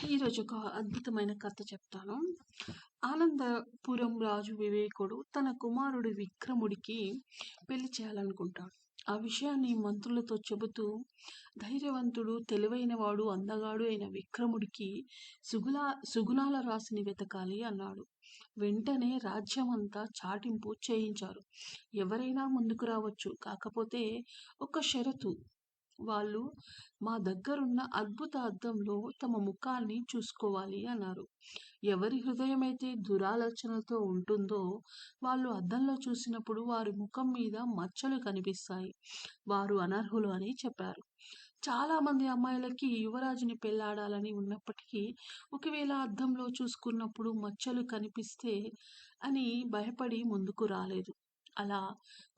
ఈరోజు ఒక అద్భుతమైన కథ చెప్తాను. ఆనందపురం రాజు వివేకుడు తన కుమారుడు విక్రముడికి పెళ్లి చేయాలనుకుంటాడు. ఆ విషయాన్ని మంత్రులతో చెబుతూ ధైర్యవంతుడు, తెలివైనవాడు, అందగాడు అయిన విక్రముడికి సుగుణాల రాశిని వెతకాలి అన్నాడు. వెంటనే రాజ్యమంతా చాటింపు చేయించారు. ఎవరైనా ముందుకు రావచ్చు, కాకపోతే ఒక షరతు. వాళ్ళు మా దగ్గరున్న అద్భుత అద్దంలో తమ ముఖాన్ని చూసుకోవాలి అన్నారు. ఎవరి హృదయమైతే దురాలోచనలతో ఉంటుందో వాళ్ళు అద్దంలో చూసినప్పుడు వారి ముఖం మీద మచ్చలు కనిపిస్తాయి. వారు అనర్హులు అని చెప్పారు. చాలా మంది అమ్మాయిలకి యువరాజుని పెళ్లాడాలని ఉన్నప్పటికీ ఒకవేళ అద్దంలో చూసుకున్నప్పుడు మచ్చలు కనిపిస్తే అని భయపడి ముందుకు రాలేదు. అలా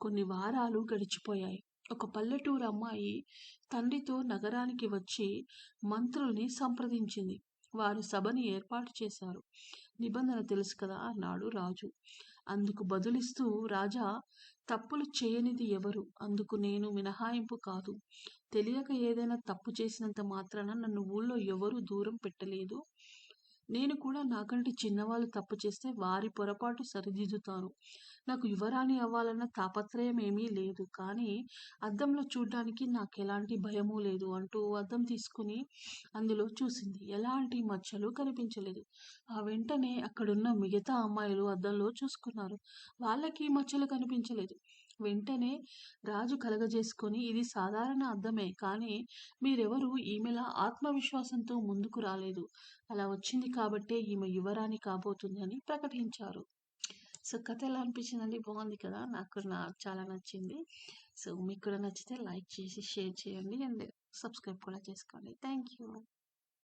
కొన్ని వారాలు గడిచిపోయాయి. ఒక పల్లెటూరు అమ్మాయి తండ్రితో నగరానికి వచ్చి మంత్రుల్ని సంప్రదించింది. వారు సభని ఏర్పాటు చేశారు. నిబంధన తెలుసు కదా అన్నాడు రాజు. అందుకు బదులిస్తూ, రాజా, తప్పులు చేయనిది ఎవరు? అందుకు నేను మినహాయింపు కాదు. తెలియక ఏదైనా తప్పు చేసినంత మాత్రాన నన్ను ఊళ్ళో ఎవరూ దూరం పెట్టలేదు. నేను కూడా నాకంటే చిన్నవాళ్ళు తప్పు చేస్తే వారి పొరపాటు సరిదిద్దుతాను. నాకు యువరాణి అవ్వాలన్న తాపత్రయం ఏమీ లేదు. కానీ అద్దంలో చూడ్డానికి నాకెలాంటి భయమూ లేదు అంటూ అద్దం తీసుకుని అందులో చూసింది. ఎలాంటి మచ్చలు కనిపించలేదు. ఆ వెంటనే అక్కడున్న మిగతా అమ్మాయిలు అద్దంలో చూసుకున్నారు. వాళ్ళకి మచ్చలు కనిపించలేదు. వెంటనే రాజు కలగజేసుకొని, ఇది సాధారణ అద్దమే, కానీ మీరెవరూ ఈమెలా ఆత్మవిశ్వాసంతో ముందుకు రాలేదు. అలా వచ్చింది కాబట్టే ఈమె యువరాణి కాబోతుంది అని ప్రకటించారు. సో కథ ఎలా అనిపించిందండి? బాగుంది కదా! నాకు చాలా నచ్చింది. సో మీకు కూడా నచ్చితే లైక్ చేసి షేర్ చేయండి అండ్ సబ్స్క్రైబ్ కూడా చేసుకోండి. Thank you.